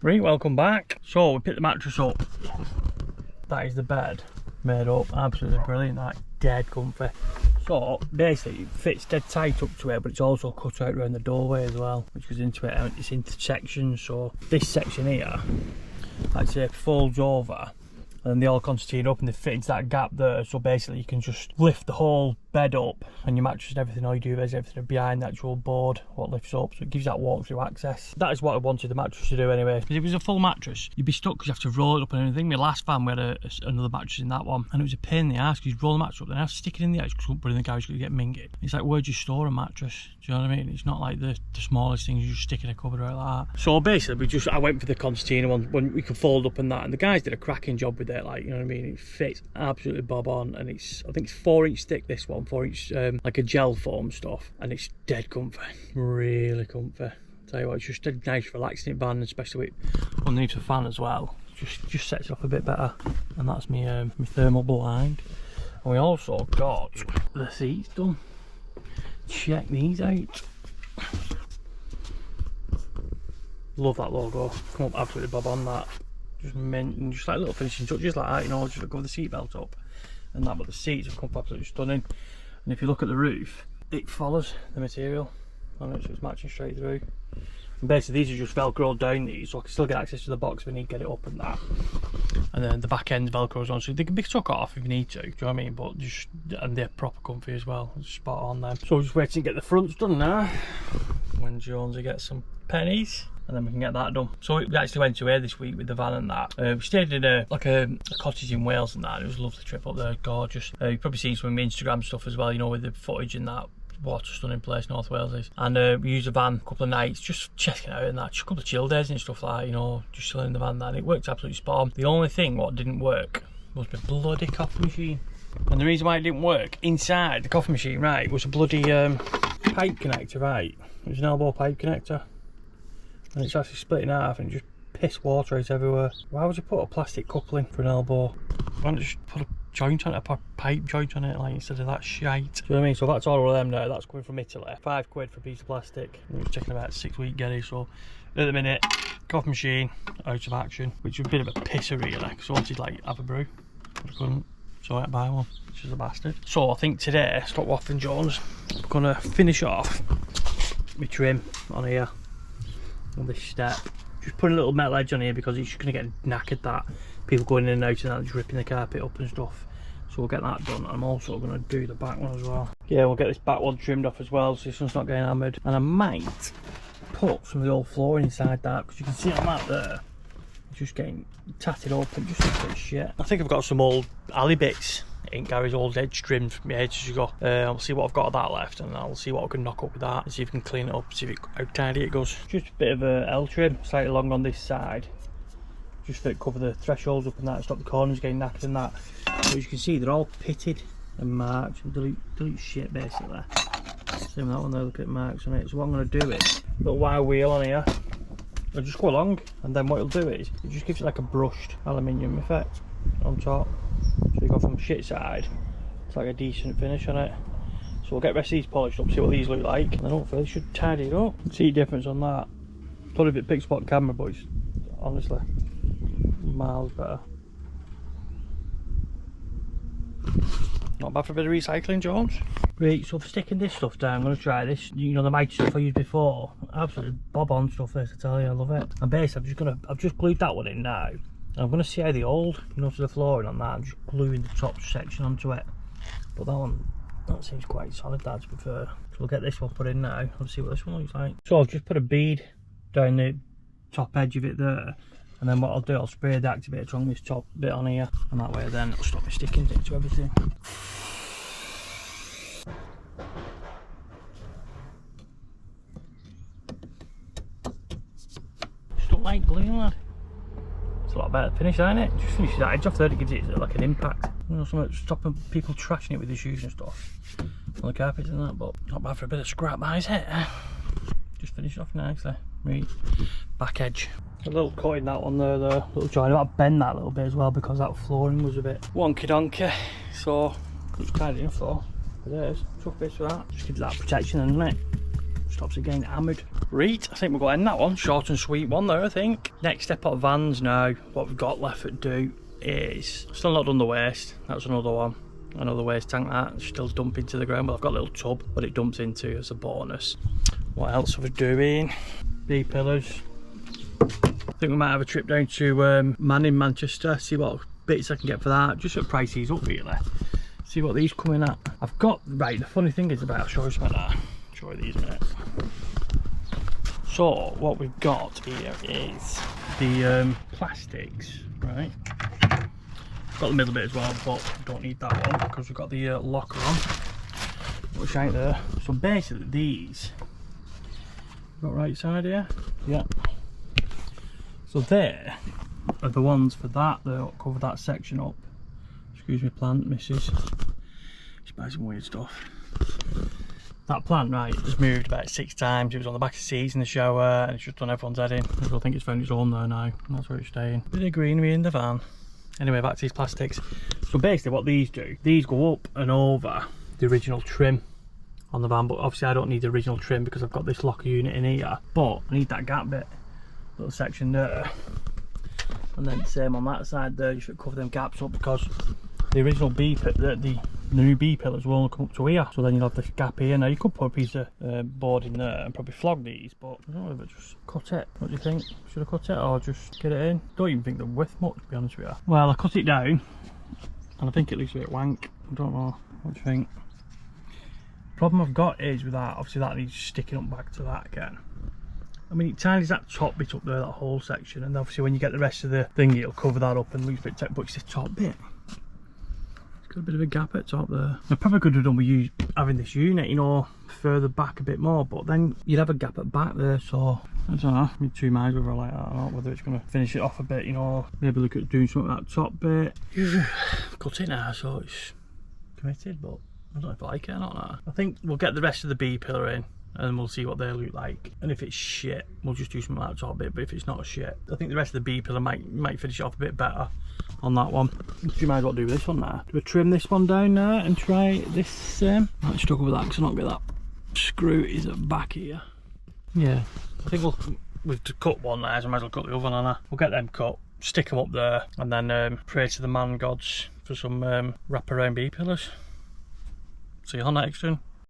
Right, welcome back. So we picked the mattress up. That is the bed made up, absolutely brilliant. That dead comfy. So basically it fits dead tight up to it, but it's also cut out around the doorway as well, which goes into it, and it's into sections. So this section here, like I say, folds over, and they all concertina up and they fit into that gap there. So basically you can just lift the whole bed up and your mattress and everything. All you do is everything behind the actual board what lifts up, so it gives that walk-through access. That is what I wanted the mattress to do anyway, because if it was a full mattress you'd be stuck because you have to roll it up and everything. My last van we had another mattress in that one, and it was a pain in the ass because you'd roll the mattress up, then I have to stick it in the edge because put it in the garage because you get minged. It's like, where'd you store a mattress? Do you know what I mean? It's not like the smallest things you just stick in a cupboard right like that. So basically I went for the concertina one when we could fold up and that, and the guys did a cracking job with it, like, you know what I mean? It fits absolutely bob on, and it's, I think it's 4-inch thick, this one, 4-inch like a gel foam stuff, and it's dead comfy, really comfy. Tell you what, it's just a nice relaxing band, especially with underneath the fan as well. Just sets it off a bit better. And that's my thermal blind. And we also got the seats done. Check these out. Love that logo. Come up absolutely bob on that. Just mint, and just like little finishing touches like that, you know, just go with the seatbelt up and that. But the seats have come up absolutely stunning. And if you look at the roof, it follows the material on it, so it's matching straight through. And basically these are just velcroed down these, so I can still get access to the box if I need to get it up and that. And then the back end velcros on, so they can be took off if you need to, do you know what I mean? But just, and they're proper comfy as well, just spot on them. So we're just waiting to get the fronts done now, when Jonesy gets some pennies, and then we can get that done. So we actually went to here this week with the van and that. We stayed in a cottage in Wales and that, and it was a lovely trip up there, gorgeous. You've probably seen some of my Instagram stuff as well, you know, with the footage and that. What a stunning place North Wales is. And we used a van a couple of nights, just checking it out and that, just a couple of chill days and stuff like that, you know, just chilling in the van and that, and it worked absolutely spot on. The only thing what didn't work was my bloody coffee machine. And the reason why it didn't work inside the coffee machine, right, was a bloody pipe connector, right? It was an elbow pipe connector, and it's actually split in half and just piss water out everywhere. Why would you put a plastic coupling for an elbow? Why don't you just put a joint on it, a pipe joint on it, like, instead of that shite? Do you know what I mean? So that's all of them now. That's coming from Italy. £5 for a piece of plastic. It was taking about a 6-week getty. So at the minute, coffee machine out of action, which was a bit of a pisser really, because I wanted like have a brew, but I couldn't, so I had to buy one, which is a bastard. So I think today, stop waffling Jones, I'm gonna finish off my trim on here, on this step. Just putting a little metal edge on here because it's just going to get knackered, that people going in and out and that, just ripping the carpet up and stuff. So we'll get that done. I'm also going to do the back one as well. Yeah, we'll get this back one trimmed off as well, so this one's not getting hammered. And I might put some of the old flooring inside that, because you can see on that there, it's just getting tatted up and just looks like shit. I think I've got some old alley bits in Gary's old edge trimmed from the edge as you go. I'll see what I've got of that left, and I'll see what I can knock up with that, and see if we can clean it up, see if how tidy it goes. Just a bit of a L trim, slightly long on this side, just to cover the thresholds up and that, and stop the corners getting knackered and that. But as you can see, they're all pitted and marked, and delete shit basically. Same with that one there, look at marks on it. So what I'm going to do is, a little wire wheel on here, it'll just go along, and then what it'll do is, it just gives it like a brushed aluminium effect on top. So you go from shit side, it's like a decent finish on it. So we'll get the rest of these polished up, see what these look like, and then hopefully they should tidy it up. See the difference on that. Probably a bit picks up on camera, but it's honestly miles better. Not bad for a bit of recycling, Jones. Right, so for sticking this stuff down, I'm going to try this. You know, the mic stuff I used before, absolutely bob on stuff this, I tell you, I love it. And basically I've just glued that one in now. I'm going to see how the old, you know, to the flooring on that, I'm just gluing the top section onto it. But that seems quite solid, that, to be fair. So we'll get this one put in now, let's see what this one looks like. So I've just put a bead down the top edge of it there, and then what I'll do, I'll spray the activator on this top bit on here, and that way then it'll stop me sticking to everything. Stuck like glue, lad. It's a lot better finish, isn't it? Just finish that edge off there, it gives it like an impact. You know, something stopping people trashing it with their shoes and stuff on the carpets and that, but not bad for a bit of scrap, that is it? Just finish it off nicely. Right, back edge. A little cut in that one there, little joint. I might bend that a little bit as well because that flooring was a bit wonky donkey. So it's tidy enough though. It is. Tough bits for that. Just gives that protection, isn't it? stops it getting hammered. Right, I think we'll go end that one. Short and sweet one there, I think. Next step on vans now. What we've got left to do is still not done the waste. That's another one. Another waste tank that still dumping to the ground, but I've got a little tub but it dumps into as a bonus. What else are we doing? B pillars. I think we might have a trip down to Man in Manchester, see what bits I can get for that, just at prices up really. See what these coming at. I've got, right, the funny thing is about, I'll show you something like that. Show you these a minute. So what we've got here is the plastics, right? Got the middle bit as well, but don't need that one because we've got the locker on, which ain't there. So basically these, got right side here, yeah. So there are the ones for that, they'll cover that section up. Excuse me plant, missus. She's buying some weird stuff. That plant, right, has moved about 6 times. It was on the back of the seats in the shower and it's just done everyone's head in. I think it's found its home there now, and that's where it's staying. Bit of greenery in the van. Anyway, back to these plastics. So basically what these do, these go up and over the original trim on the van, but obviously I don't need the original trim because I've got this locker unit in here, but I need that gap bit, little section there. And then same on that side there, you should cover them gaps up because the original B pit, the new B pillars will only come up to here, so then you'll have this gap here. Now you could put a piece of board in there and probably flog these, but I don't know if it just cut it. What do you think? Should I cut it or just get it in? Don't even think the width much, to be honest with you. Well, I cut it down and I think it looks a bit wank. I don't know, what do you think? Problem I've got is with that, obviously that needs sticking up back to that again. I mean, it tidies that top bit up there, that whole section, and obviously when you get the rest of the thing, it'll cover that up and lose a bit tight, but it's the top bit. It's got a bit of a gap at the top there. I probably could have done with having this unit, you know, further back a bit more, but then you'd have a gap at back there, so I don't know, I'm in 2 minds whether I like that or not, whether it's going to finish it off a bit, you know, maybe look at doing something with that top bit. Cut it now, so it's committed, but I don't know if I like it or not. I think we'll get the rest of the B pillar in and we'll see what they look like, and if it's shit we'll just do something like that top bit, but if it's not shit I think the rest of the B pillar might finish it off a bit better on that one. So you might as well do this one now. Do we trim this one down now and try this? Might struggle with that because I'm not going to get that screw is at the back here. Yeah, I think we've cut one there, so I might as well cut the other one on her. We'll get them cut, stick them up there, and then pray to the man gods for some wraparound B pillars. See you on next one.